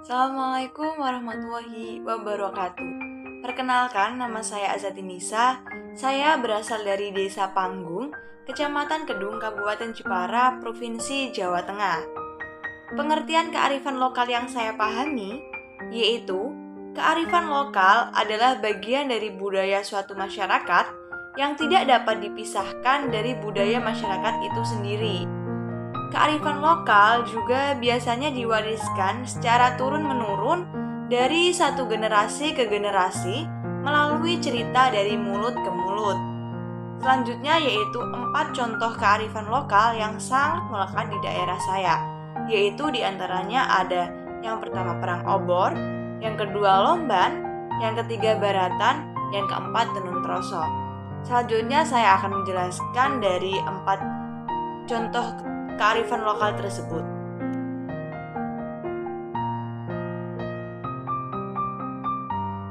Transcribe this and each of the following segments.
Assalamualaikum warahmatullahi wabarakatuh. Perkenalkan, nama saya Azati Nisa. Saya berasal dari Desa Panggung, Kecamatan Kedung, Kabupaten Jepara, Provinsi Jawa Tengah. Pengertian kearifan lokal yang saya pahami yaitu kearifan lokal adalah bagian dari budaya suatu masyarakat yang tidak dapat dipisahkan dari budaya masyarakat itu sendiri. Kearifan lokal juga biasanya diwariskan secara turun-menurun dari satu generasi ke generasi melalui cerita dari mulut ke mulut. Selanjutnya yaitu 4 contoh kearifan lokal yang sangat melekat di daerah saya, yaitu diantaranya ada yang pertama perang obor, yang kedua lomban, yang ketiga baratan, yang keempat tenun troso. Selanjutnya saya akan menjelaskan dari 4 contoh kearifan lokal tersebut.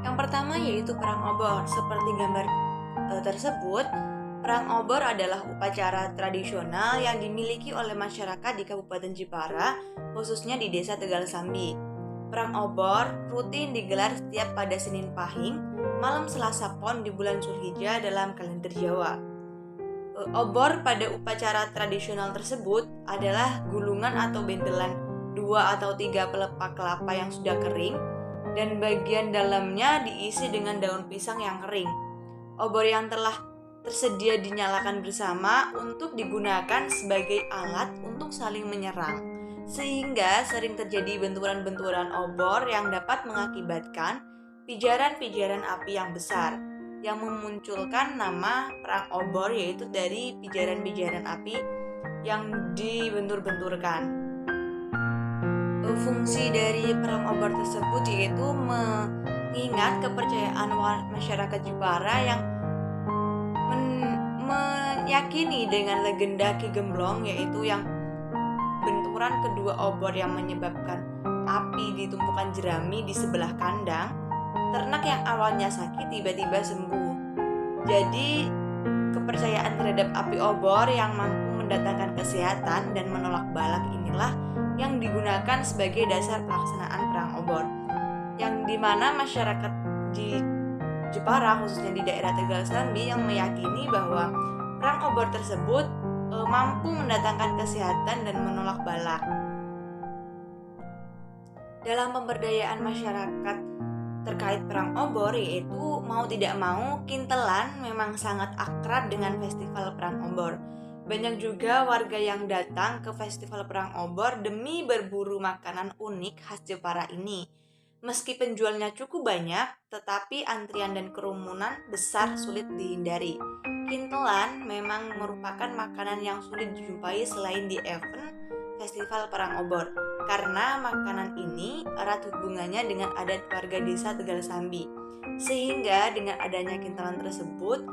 Yang pertama yaitu perang obor. Seperti gambar tersebut, perang obor adalah upacara tradisional yang dimiliki oleh masyarakat di Kabupaten Jepara, khususnya di Desa Tegal Sambi. Perang obor rutin digelar setiap pada Senin Pahing, malam Selasa Pon di bulan Zulhijjah dalam kalender Jawa. Obor pada upacara tradisional tersebut adalah gulungan atau bentelan 2 atau 3 pelepah kelapa yang sudah kering dan bagian dalamnya diisi dengan daun pisang yang kering. Obor yang telah tersedia dinyalakan bersama untuk digunakan sebagai alat untuk saling menyerang, sehingga sering terjadi benturan-benturan obor yang dapat mengakibatkan pijaran-pijaran api yang besar, yang memunculkan nama perang obor, yaitu dari pijaran-pijaran api yang dibentur-benturkan. Fungsi dari perang obor tersebut yaitu mengingat kepercayaan masyarakat Jepara yang meyakini dengan legenda Ki Gemblong, yaitu yang benturan kedua obor yang menyebabkan api di tumpukan jerami di sebelah kandang, ternak yang awalnya sakit tiba-tiba sembuh. Jadi, kepercayaan terhadap api obor yang mampu mendatangkan kesehatan dan menolak balak inilah yang digunakan sebagai dasar pelaksanaan perang obor, yang dimana masyarakat di Jepara, khususnya di daerah Tegal Sambi, yang meyakini bahwa perang obor tersebut mampu mendatangkan kesehatan dan menolak balak. Dalam pemberdayaan masyarakat terkait perang obor, yaitu mau tidak mau Kintelan memang sangat akrab dengan festival perang obor. Banyak juga warga yang datang ke festival perang obor demi berburu makanan unik khas Jepara ini. Meski penjualnya cukup banyak, tetapi antrian dan kerumunan besar sulit dihindari. Kintelan memang merupakan makanan yang sulit dijumpai selain di event festival perang obor, karena makanan ini erat hubungannya dengan adat warga desa Tegal Sambi. Sehingga dengan adanya kintalan tersebut,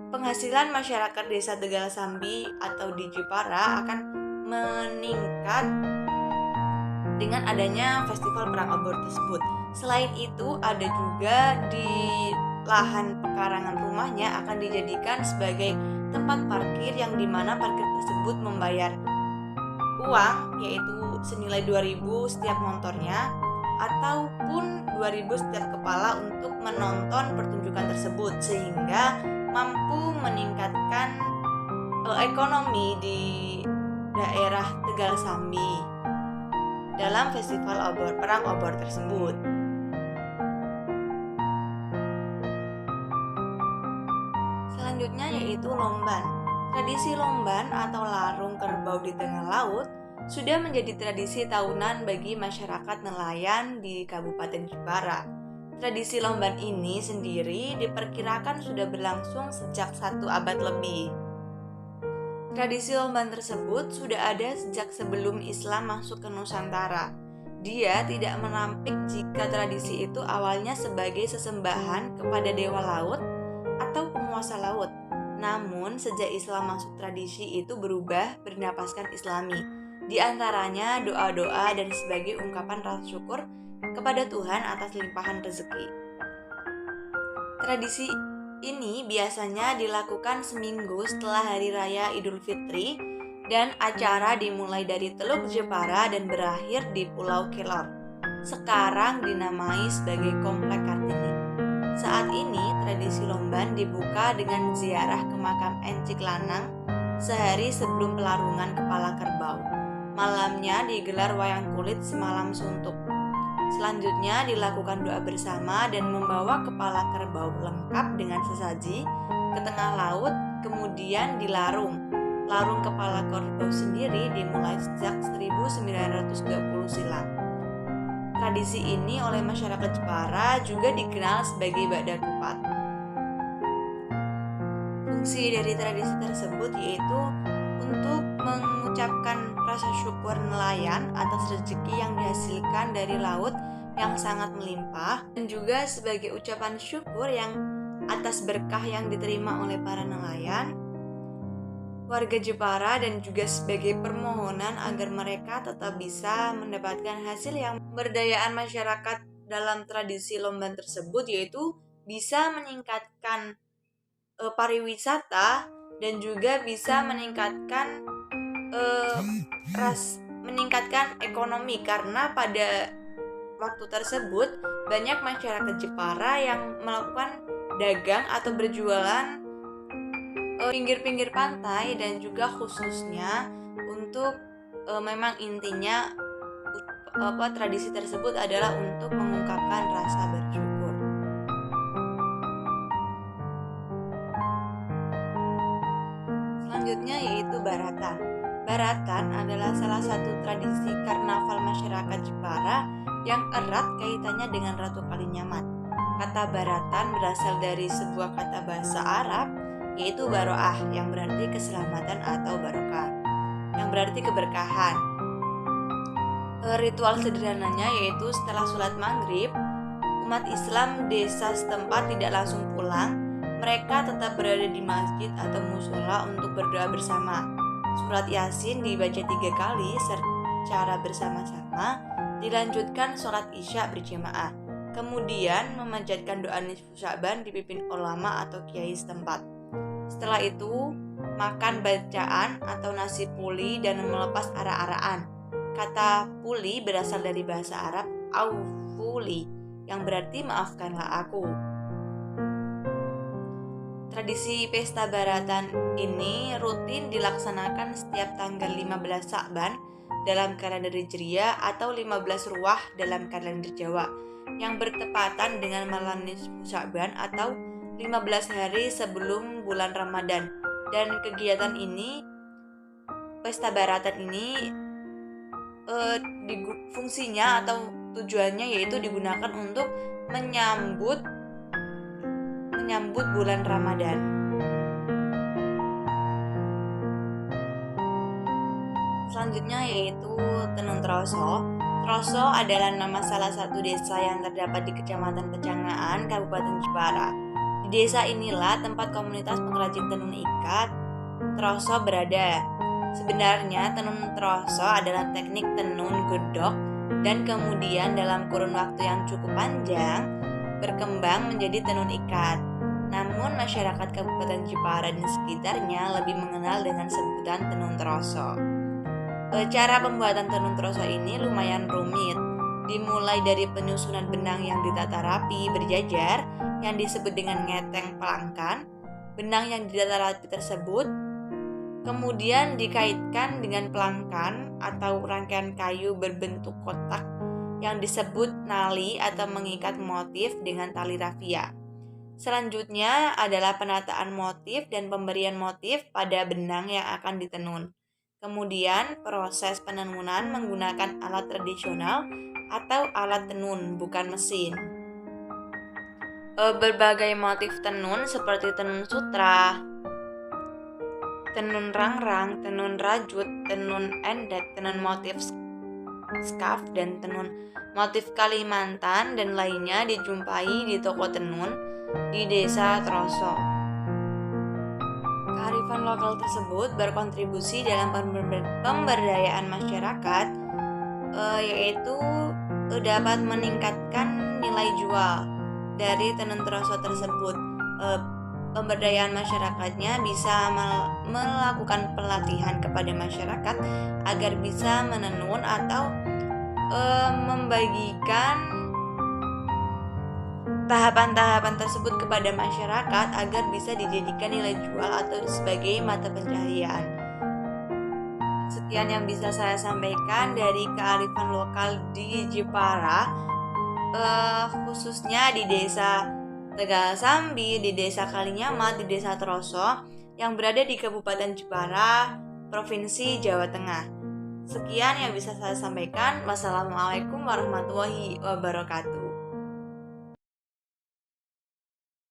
penghasilan masyarakat desa Tegal Sambi atau di Jepara akan meningkat dengan adanya festival perang obor tersebut. Selain itu, ada juga di lahan pekarangan rumahnya akan dijadikan sebagai tempat parkir, yang dimana parkir tersebut membayar uang, yaitu senilai 2.000 setiap motornya ataupun 2.000 setiap kepala untuk menonton pertunjukan tersebut, sehingga mampu meningkatkan ekonomi di daerah Tegal Sambi dalam festival perang obor tersebut. Selanjutnya yaitu lomban. Tradisi lomban atau larung kerbau di tengah laut sudah menjadi tradisi tahunan bagi masyarakat nelayan di Kabupaten Jepara. Tradisi lomban ini sendiri diperkirakan sudah berlangsung sejak 1 abad lebih. Tradisi lomban tersebut sudah ada sejak sebelum Islam masuk ke Nusantara. Dia tidak menampik jika tradisi itu awalnya sebagai sesembahan kepada dewa laut atau penguasa laut. Namun, sejak Islam masuk, tradisi itu berubah bernapaskan Islami. Di antaranya doa-doa dan sebagai ungkapan rasa syukur kepada Tuhan atas limpahan rezeki. Tradisi ini biasanya dilakukan seminggu setelah Hari Raya Idul Fitri, dan acara dimulai dari Teluk Jepara dan berakhir di Pulau Kelor. sekarang dinamai sebagai Komplek Kartini. Saat ini tradisi Lomban dibuka dengan ziarah ke makam Encik Lanang sehari sebelum pelarungan kepala kerbau. Malamnya digelar wayang kulit semalam suntuk. Selanjutnya dilakukan doa bersama dan membawa kepala kerbau lengkap dengan sesaji ke tengah laut, kemudian dilarung. Larung kepala kerbau sendiri dimulai sejak 1920 silam. Tradisi ini oleh masyarakat Jepara juga dikenal sebagai Bada Kupat. Fungsi dari tradisi tersebut yaitu untuk mengucapkan rasa syukur nelayan atas rezeki yang dihasilkan dari laut yang sangat melimpah, dan juga sebagai ucapan syukur yang atas berkah yang diterima oleh para nelayan, warga Jepara, dan juga sebagai permohonan agar mereka tetap bisa mendapatkan hasil yang pemberdayaan masyarakat dalam tradisi Lomban tersebut, yaitu bisa meningkatkan pariwisata dan juga bisa meningkatkan ekonomi, karena pada waktu tersebut banyak masyarakat Jepara yang melakukan dagang atau berjualan pinggir-pinggir pantai, dan juga khususnya untuk memang intinya tradisi tersebut adalah untuk mengungkapkan rasa bersyukur. Selanjutnya yaitu Baratan. Baratan adalah salah satu tradisi karnaval masyarakat Jepara yang erat kaitannya dengan Ratu Kalinyamat. Kata Baratan berasal dari sebuah kata bahasa Arab yaitu baroah, yang berarti keselamatan atau barokah, yang berarti keberkahan. Ritual sederhananya yaitu setelah sholat maghrib, umat Islam desa setempat tidak langsung pulang. Mereka tetap berada di masjid atau musola untuk berdoa bersama. Surat Yasin dibaca 3 kali secara bersama-sama, dilanjutkan sholat isya berjamaah. Kemudian memanjatkan doa nisfu Sya'ban dipimpin ulama atau kiai setempat. Setelah itu, makan bacaan atau nasi puli dan melepas ara-araan. Kata puli berasal dari bahasa Arab aufuli, yang berarti maafkanlah aku. Tradisi pesta Baratan ini rutin dilaksanakan setiap tanggal 15 Sya'ban dalam kalender Hijriah atau 15 Ruwah dalam kalender Jawa, yang bertepatan dengan malam nisfu Sya'ban atau 15 hari sebelum bulan Ramadan. Dan kegiatan ini, pesta Baratan ini fungsinya atau tujuannya yaitu digunakan untuk menyambut bulan Ramadan. Selanjutnya yaitu Tenun Troso. Troso adalah nama salah satu desa yang terdapat di Kecamatan Pecangaan, Kabupaten Jepara. Di desa inilah tempat komunitas pengrajin tenun ikat troso berada. Sebenarnya tenun troso adalah teknik tenun gedok dan kemudian dalam kurun waktu yang cukup panjang berkembang menjadi tenun ikat. Namun masyarakat Kabupaten Jepara dan sekitarnya lebih mengenal dengan sebutan tenun troso. Cara pembuatan tenun troso ini lumayan rumit. Dimulai dari penyusunan benang yang ditata rapi berjajar yang disebut dengan ngeteng pelangkan. Benang yang ditata rapi tersebut kemudian dikaitkan dengan pelangkan atau rangkaian kayu berbentuk kotak yang disebut nali atau mengikat motif dengan tali rafia. Selanjutnya adalah penataan motif dan pemberian motif pada benang yang akan ditenun. Kemudian proses penenunan menggunakan alat tradisional atau alat tenun, bukan mesin. Berbagai motif tenun seperti tenun sutra, tenun rangrang, tenun rajut, tenun endek, tenun motif scarf, dan tenun motif Kalimantan dan lainnya dijumpai di toko tenun di desa Troso. Kearifan lokal tersebut berkontribusi dalam pemberdayaan masyarakat, yaitu dapat meningkatkan nilai jual dari tenun troso tersebut. Pemberdayaan masyarakatnya bisa melakukan pelatihan kepada masyarakat agar bisa menenun atau membagikan tahapan-tahapan tersebut kepada masyarakat agar bisa dijadikan nilai jual atau sebagai mata pencaharian. Sekian yang bisa saya sampaikan dari kearifan lokal di Jepara, khususnya di desa Tegal Sambi, di desa Kalinyamat, di desa Troso yang berada di Kabupaten Jepara, Provinsi Jawa Tengah. Sekian yang bisa saya sampaikan. Wassalamualaikum warahmatullahi wabarakatuh.